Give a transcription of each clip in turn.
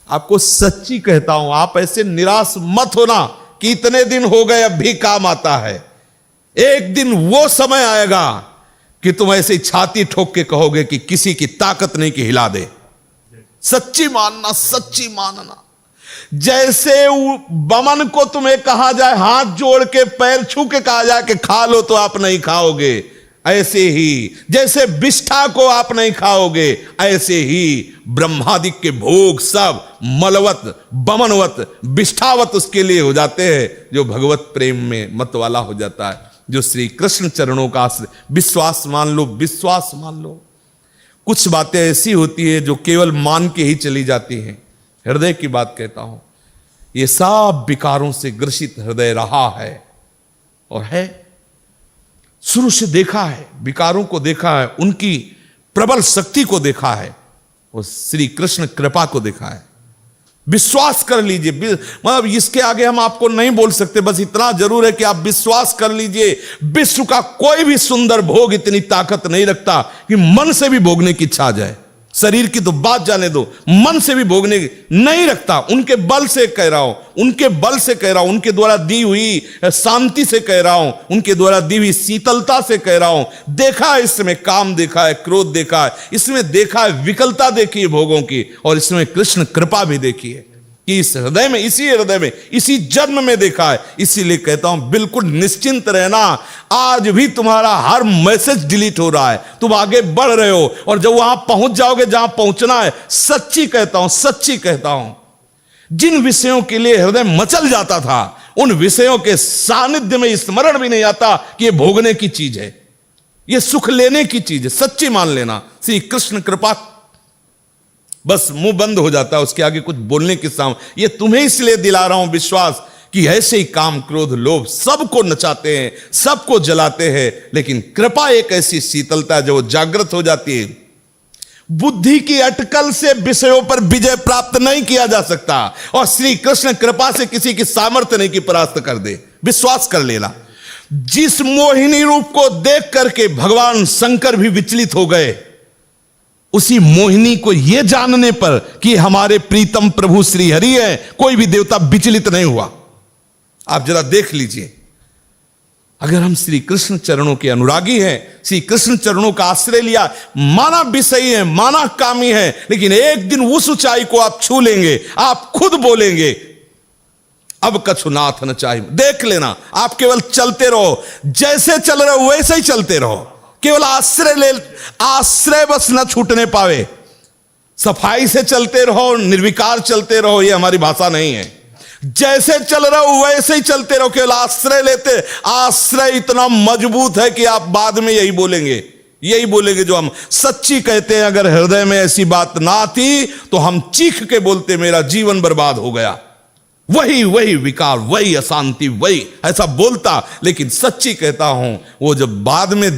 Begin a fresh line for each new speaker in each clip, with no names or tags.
आपको सच्ची कहता हूं, आप ऐसे निराश मत होना कि इतने दिन हो गए अब भी काम आता है। एक दिन वो समय आएगा कि तुम ऐसे छाती ठोक के कहोगे कि किसी की ताकत नहीं कि हिला दे। सच्ची मानना, सच्ची मानना। जैसे बमन को तुम्हें कहा जाए, हाथ जोड़ के पैर छू के कहा जाए कि खा लो, तो आप नहीं खाओगे। ऐसे ही जैसे विष्ठा को आप नहीं खाओगे, ऐसे ही ब्रह्मादिक के भोग सब मलवत, बमनवत, विष्ठावत उसके लिए हो जाते हैं जो भगवत प्रेम में मत वाला हो जाता है, जो श्री कृष्ण चरणों का विश्वास मान लो, विश्वास मान लो। कुछ बातें ऐसी होती है जो केवल मान के ही चली जाती हैं। हृदय की बात कहता हूं, ये सब विकारों से ग्रसित हृदय रहा है और है, शुरू से देखा है, विकारों को देखा है, उनकी प्रबल शक्ति को देखा है, और श्री कृष्ण कृपा को देखा है। विश्वास कर लीजिए, मतलब इसके आगे हम आपको नहीं बोल सकते, बस इतना जरूर है कि आप विश्वास कर लीजिए, विश्व का कोई भी सुंदर भोग इतनी ताकत नहीं रखता कि मन से भी भोगने की इच्छा आ जाए। शरीर की तो बात जाने दो, मन से भी भोगने नहीं रखता। उनके बल से कह रहा हूं, उनके बल से कह रहा हूं, उनके द्वारा दी हुई शांति से कह रहा हूं, उनके द्वारा दी हुई शीतलता से कह रहा हूं। देखा है इसमें काम, देखा है क्रोध, देखा है इसमें, देखा है विकलता देखी है भोगों की, और इसमें कृष्ण कृपा भी देखी है कि इस हृदय में, इसी हृदय में, इसी जन्म में देखा है। इसीलिए कहता हूं बिल्कुल निश्चिंत रहना। आज भी तुम्हारा हर मैसेज डिलीट हो रहा है, तुम आगे बढ़ रहे हो, और जब वहां पहुंच जाओगे जहां पहुंचना है, सच्ची कहता हूं, सच्ची कहता हूं, जिन विषयों के लिए हृदय मचल जाता था, उन विषयों के सानिध्य में स्मरण भी नहीं आता कि यह भोगने की चीज है, यह सुख लेने की चीज है। सच्ची मान लेना, श्री कृष्ण कृपा। बस मुंह बंद हो जाता है, उसके आगे कुछ बोलने के सामने। ये तुम्हें इसलिए दिला रहा हूं विश्वास कि ऐसे ही काम, क्रोध, लोभ सबको नचाते हैं, सबको जलाते हैं, लेकिन कृपा एक ऐसी शीतलता जो जागृत हो जाती है। बुद्धि की अटकल से विषयों पर विजय प्राप्त नहीं किया जा सकता, और श्री कृष्ण कृपा से किसी की सामर्थ्य नहीं की परास्त कर दे। विश्वास कर लेना। जिस मोहिनी रूप को देख करके भगवान शंकर भी विचलित हो गए, उसी मोहिनी को यह जानने पर कि हमारे प्रीतम प्रभु श्री हरि है, कोई भी देवता विचलित नहीं हुआ। आप जरा देख लीजिए, अगर हम श्री कृष्ण चरणों के अनुरागी हैं, श्री कृष्ण चरणों का आश्रय लिया, माना विषयी है, माना कामी है, लेकिन एक दिन उस ऊंचाई को आप छू लेंगे, आप खुद बोलेंगे अब कछु नाथ न चाहिए। देख लेना, आप केवल चलते रहो, जैसे चल रहे हो वैसे ही चलते रहो, केवल आश्रय ले, आश्रय बस न छूटने पावे। सफाई से चलते रहो, निर्विकार चलते रहो, ये हमारी भाषा नहीं है। जैसे चल रहे हो वैसे ही चलते रहो, केवल आश्रय लेते। आश्रय इतना मजबूत है कि आप बाद में यही बोलेंगे जो हम सच्ची कहते हैं। अगर हृदय में ऐसी बात ना आती तो हम चीख के बोलते मेरा जीवन बर्बाद हो गया, वही विकार, वही अशांति, वही ऐसा बोलता। लेकिन सच्ची कहता हूं, वो जब बाद में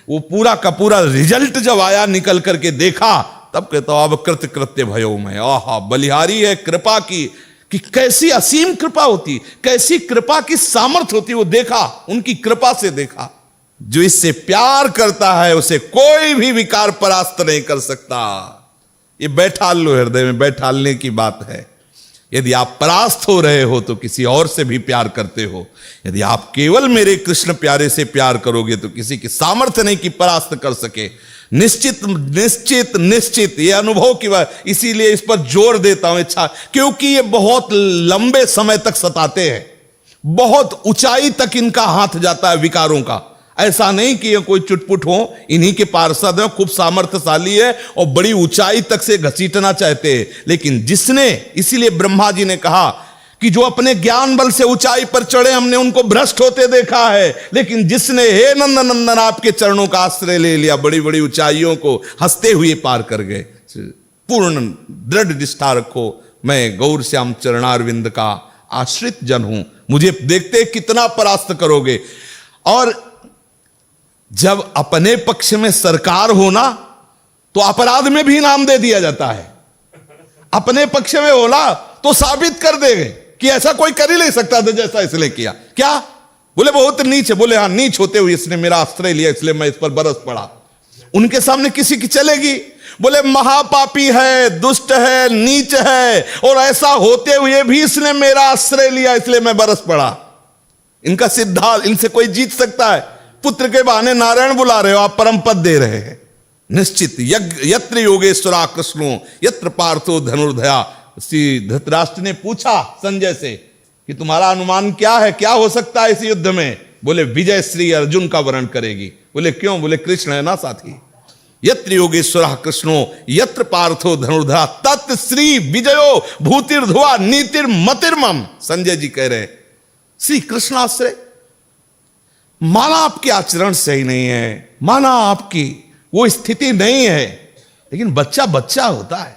वो पूरा का पूरा रिजल्ट जब आया, निकल करके देखा, तब कहता हूं अब कृत्य भयो में। आहा, बलिहारी है कृपा की, कि कैसी असीम कृपा होती, कैसी कृपा की सामर्थ्य होती, वो देखा, उनकी कृपा से देखा। जो इससे प्यार करता है उसे कोई भी विकार परास्त नहीं कर सकता। ये बैठाल लो, हृदय में बैठालने की बात है। यदि आप परास्त हो रहे हो तो किसी और से भी प्यार करते हो, यदि आप केवल मेरे कृष्ण प्यारे से प्यार करोगे तो किसी की सामर्थ्य नहीं कि परास्त कर सके। निश्चित निश्चित निश्चित ये अनुभव की बात, इसीलिए इस पर जोर देता हूं इच्छा, क्योंकि ये बहुत लंबे समय तक सताते हैं, बहुत ऊंचाई तक इनका हाथ जाता है विकारों का। ऐसा नहीं कि ये कोई चुटपुट हो, इन्हीं के पार्षद है, खूब सामर्थ्यशाली है और बड़ी ऊंचाई तक से घसीटना चाहते हैं। लेकिन जिसने, इसीलिए ब्रह्मा जी ने कहा कि जो अपने ज्ञान बल से ऊंचाई पर चढ़े, हमने उनको भ्रष्ट होते देखा है, लेकिन जिसने हे नंदन नंदन आपके चरणों का आश्रय ले लिया, बड़ी बड़ी ऊंचाइयों को हंसते हुए पार कर गए। पूर्ण दृढ़ निष्ठा रखो, मैं गौर श्याम चरणारविंद का आश्रित जन हूं, मुझे देखते कितना परास्त करोगे। और जब अपने पक्ष में सरकार होना तो अपराध में भी इनाम दे दिया जाता है। अपने पक्ष में होना तो साबित कर देंगे कि ऐसा कोई कर ही नहीं सकता था जैसा इसने किया। क्या बोले? बहुत नीच है। बोले हाँ, नीच होते हुए इसने मेरा आश्रय लिया, इसलिए मैं इस पर बरस पड़ा। उनके सामने किसी की चलेगी? बोले महापापी है, दुष्ट है, नीच है, और ऐसा होते हुए भी इसने मेरा आश्रय लिया इसलिए मैं बरस पड़ा। इनका सिद्धांत, इनसे कोई जीत सकता है? पुत्र के बहाने नारायण बुला रहे हो आप, परम पद दे रहे हैं। निश्चित यत्र योगेश्वरा कृष्णो यत्र पार्थो धनुर्धया। श्री धृतराष्ट्र ने पूछा संजय से कि तुम्हारा अनुमान क्या है, क्या हो सकता है इस युद्ध में? बोले विजय श्री अर्जुन का वर्ण करेगी। बोले क्यों? बोले कृष्ण है ना साथी। यत्र योगेश्वरः कृष्णो यत्र पार्थो धनुर्धरा तत् श्री विजयो भूतिर्धुआ नीतिर्मतिर्मम। संजय जी कह रहे श्री कृष्णाश्रय, माना आपके आचरण सही नहीं है, माना आपकी वो स्थिति नहीं है, लेकिन बच्चा बच्चा होता है।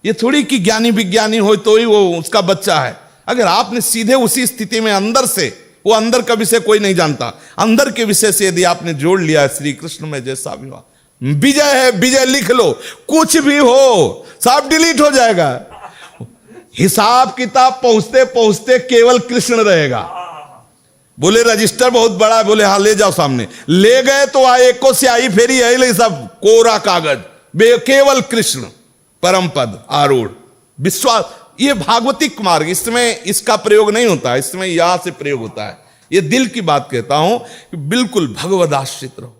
ये थोड़ी कि ज्ञानी विज्ञानी हो तो ही वो उसका बच्चा है। अगर आपने सीधे उसी स्थिति में अंदर से, वो अंदर का विषय कोई नहीं जानता, अंदर के विषय से यदि आपने जोड़ लिया श्री कृष्ण में जैसा भी हुआ, विजय है, विजय लिख लो, कुछ भी हो सब डिलीट हो जाएगा। हिसाब किताब पहुंचते पहुंचते केवल कृष्ण रहेगा। बोले रजिस्टर बहुत बड़ा है, बोले हाँ ले जाओ सामने। ले गए तो आए को स्याही फेरी है, सब कोरा कागज, केवल कृष्ण परम पद आरूढ़ विश्वास। ये भागवतिक मार्ग, इसमें इसका प्रयोग नहीं होता है, इसमें यहां से प्रयोग होता है। ये दिल की बात कहता हूं कि बिल्कुल भगवद आश्रित रहो।